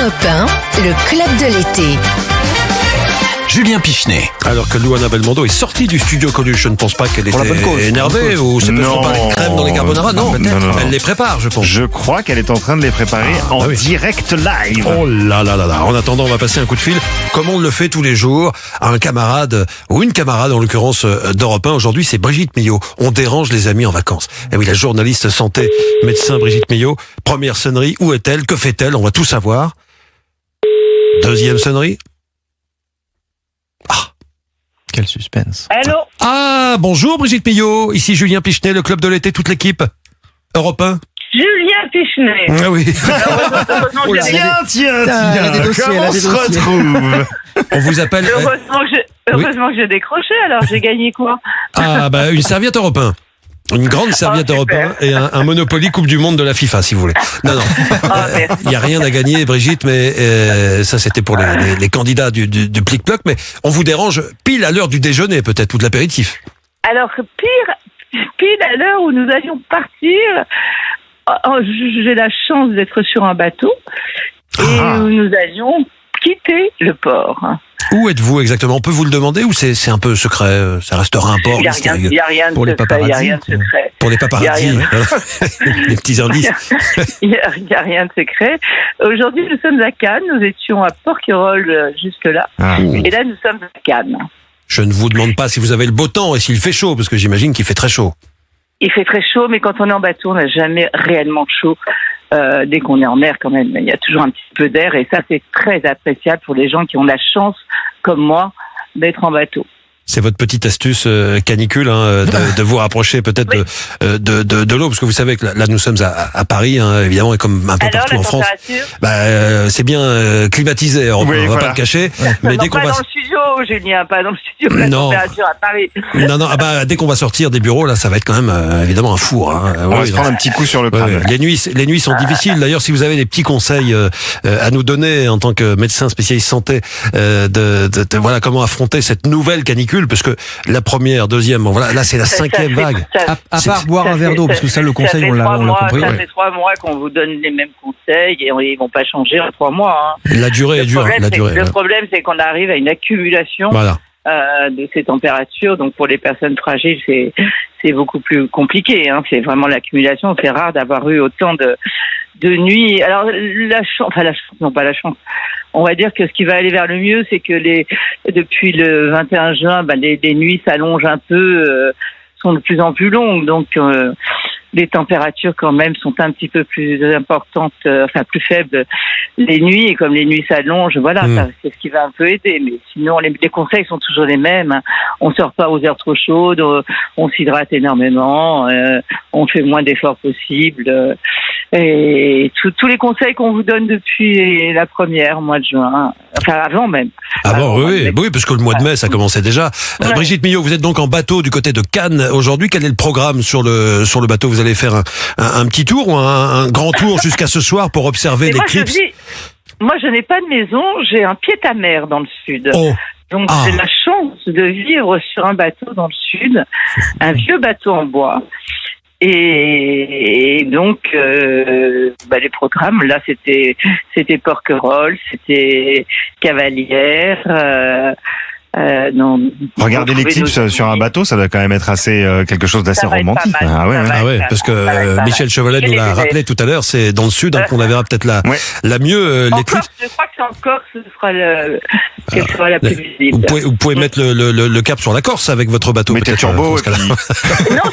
Europe 1, le club de l'été. Julien Pichenet. Alors que Luana Belmondo est sortie du studio Colu, je ne pense pas qu'elle était énervée ou c'est parce qu'on parlait de crème dans les carbonara. Non, elle les prépare, je pense. Je crois qu'elle est en train de les préparer en direct live. Oh là là là là. En attendant, on va passer un coup de fil, comme on le fait tous les jours, à un camarade, ou une camarade en l'occurrence d'Europe 1. Aujourd'hui, c'est Brigitte Millot. On dérange les amis en vacances. Et oui, la journaliste santé, médecin Brigitte Millot. Première sonnerie, où est-elle? Que fait-elle? On va tout savoir. Deuxième sonnerie. Quel suspense. Allô? Ah, bonjour Brigitte Millot. Ici Julien Pichenet, le club de l'été, toute l'équipe. Europe 1. Julien Pichenet. Ah oui. Tiens, comment on se retrouve? On vous appelle. Heureusement que j'ai décroché, alors j'ai gagné quoi? Ah, bah, une serviette Europe 1. Une grande serviette Europe 1 et un Monopoly Coupe du Monde de la FIFA, si vous voulez. Non. Il n'y a rien à gagner, Brigitte, mais ça, c'était pour les candidats du plic-ploc. Mais on vous dérange pile à l'heure du déjeuner, peut-être, ou de l'apéritif. Alors, pile à l'heure où nous allions partir, j'ai la chance d'être sur un bateau et où nous allions quitter le port. Où êtes-vous exactement? On peut vous le demander ou c'est un peu secret? Ça restera un port mystérieux. Il n'y a rien de pour les paparazzi. Il n'y a rien de secret. Pour les paparazzi, les petits indices. Il n'y a rien de secret. Aujourd'hui, nous sommes à Cannes. Nous étions à Porquerolles jusque-là. Et là, nous sommes à Cannes. Je ne vous demande pas si vous avez le beau temps et s'il fait chaud, parce que j'imagine qu'il fait très chaud. Il fait très chaud, mais quand on est en bateau, on n'a jamais réellement chaud. Dès qu'on est en mer, quand même, il y a toujours un petit peu d'air, et ça, c'est très appréciable pour les gens qui ont la chance, comme moi, d'être en bateau. C'est votre petite astuce canicule, de vous rapprocher peut-être de l'eau, parce que vous savez que là nous sommes à Paris, évidemment, et comme un peu partout en France. C'est bien climatisé, on va pas le cacher. Mais dès qu'on va dans le studio, Julien, pas dans le studio. La température à Paris. Non, dès qu'on va sortir des bureaux, là, ça va être quand même évidemment un four. On va se prendre un petit coup sur le crâne. Les nuits sont difficiles. D'ailleurs, si vous avez des petits conseils à nous donner en tant que médecin spécialiste santé, voilà comment affronter cette nouvelle canicule. Parce que la première, deuxième, là c'est la cinquième vague. À part boire un verre d'eau, parce que ça le conseil, on l'a compris. Ça fait 3 mois qu'on vous donne les mêmes conseils et ils vont pas changer en 3 mois. La durée est dure. Le problème, c'est qu'on arrive à une accumulation de ces températures. Donc pour les personnes fragiles, c'est beaucoup plus compliqué. C'est vraiment l'accumulation. C'est rare d'avoir eu autant de nuits. Alors pas la chance. On va dire que ce qui va aller vers le mieux, c'est que depuis le 21 juin, les nuits s'allongent un peu, sont de plus en plus longues. Donc les températures quand même sont un petit peu plus importantes, plus faibles les nuits. Et comme les nuits s'allongent, ça, c'est ce qui va un peu aider. Mais sinon, les conseils sont toujours les mêmes. On sort pas aux heures trop chaudes, on s'hydrate énormément, on fait moins d'efforts possibles. Et tous les conseils qu'on vous donne depuis la première mois de juin, avant même. Oui, parce que le mois de mai, ça commençait déjà. Brigitte Millot, vous êtes donc en bateau du côté de Cannes aujourd'hui. Quel est le programme sur le bateau? Vous allez faire un petit tour ou un grand tour jusqu'à ce soir pour observer l'éclipse? Moi, je n'ai pas de maison, j'ai un pied-à-mer dans le sud. Donc, j'ai la chance de vivre sur un bateau dans le sud, un vieux bateau en bois. Et donc, les programmes, là, c'était Porquerolles, c'était Cavalière. Regarder l'éclipse sur un bateau, ça doit quand même être assez quelque chose d'assez romantique. Parce que Michel Chevalet nous l'a rappelé tout à l'heure, c'est dans le sud qu'on la verra peut-être la mieux l'éclipse. Je crois que c'est en Corse, qu'elle sera la plus visible. Vous pouvez mettre le cap sur la Corse avec votre bateau. Mettez le turbo. Non,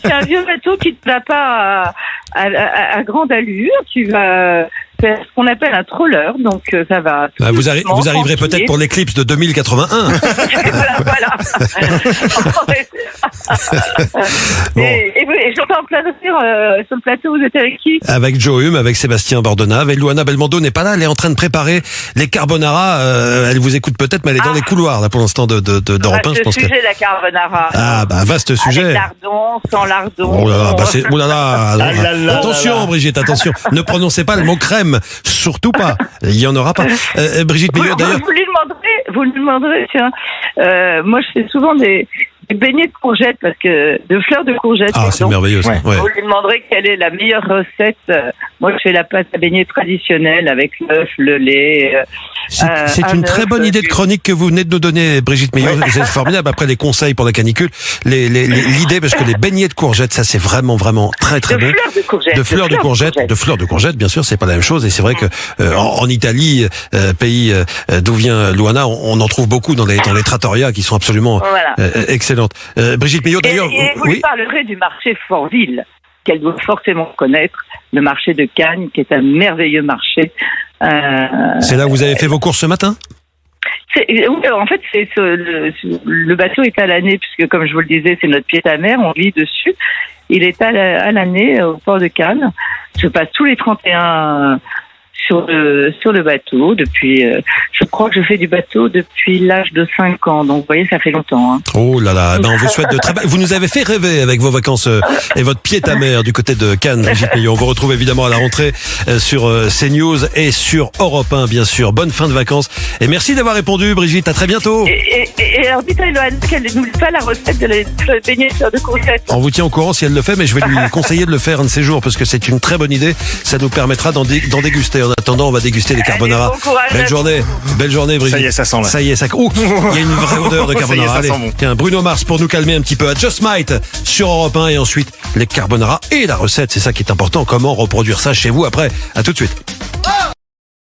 c'est un vieux bateau qui ne va pas à grande allure, qui va faire ce qu'on appelle un troller, donc ça va. Vous arriverez peut-être pour l'éclipse de 2081. voilà. Et j'entends sur le plateau, vous êtes avec qui? Avec Joe Hume, avec Sébastien Bordenave, et Luana Belmondo n'est pas là, elle est en train de préparer les carbonara. Elle vous écoute peut-être, mais elle est dans les couloirs là pour l'instant d'Europe 1, je pense. Sujet la carbonara. Vaste sujet. Avec lardon, sans lardon. Attention, Brigitte, attention. Ne prononcez pas le mot crème, surtout pas. Il y en aura pas. Brigitte Millot, d'ailleurs. Vous lui demanderez, tiens. Moi, je fais souvent des des beignets de courgettes, de fleurs de courgettes. Ah, c'est merveilleux, ça. Ouais. Vous lui demanderez quelle est la meilleure recette. Moi, je fais la pâte à beignets traditionnelle avec l'œuf, le lait. C'est une très bonne idée de chronique que vous venez de nous donner, Brigitte Millot. C'est formidable. Après les conseils pour la canicule, l'idée, parce que les beignets de courgettes, ça, c'est vraiment, vraiment très, très bon. De fleurs de courgettes, bien sûr, c'est pas la même chose. Et c'est vrai que en Italie, pays d'où vient Luana, on en trouve beaucoup dans les trattorias qui sont absolument excellentes. Brigitte Millot, d'ailleurs, et vous lui parlerez du marché Fortville, qu'elle doit forcément connaître, le marché de Cannes, qui est un merveilleux marché. C'est là où vous avez fait vos courses ce matin ? En fait, le bateau est à l'année, puisque comme je vous le disais, c'est notre pied-à-mer, on vit dessus. Il est à l'année au port de Cannes. Je passe tous les 31 sur le bateau depuis. Je crois que je fais du bateau depuis l'âge de 5 ans. Donc, vous voyez, ça fait longtemps. Hein. Oh là là, on vous souhaite de très belles. Vous nous avez fait rêver avec vos vacances et votre pied-à-mer du côté de Cannes, Brigitte Millot. On vous retrouve évidemment à la rentrée sur CNews et sur Europe 1, bien sûr. Bonne fin de vacances et merci d'avoir répondu, Brigitte. À très bientôt. Et alors, dites à Loane qu'elle n'oublie pas la recette de la beignets de courgettes. On vous tient au courant si elle le fait, mais je vais lui conseiller de le faire un de ces jours parce que c'est une très bonne idée. Ça nous permettra d'en déguster. En attendant, on va déguster les carbonara. Belle journée, Brigitte. Ça y est, ça sent là. Ça y est, ça. Ouh, il y a une vraie odeur de carbonara. Ça y est, ça sent bon. Tiens, Bruno Mars pour nous calmer un petit peu à Just Might sur Europe 1 et ensuite les carbonara et la recette. C'est ça qui est important. Comment reproduire ça chez vous après? À tout de suite.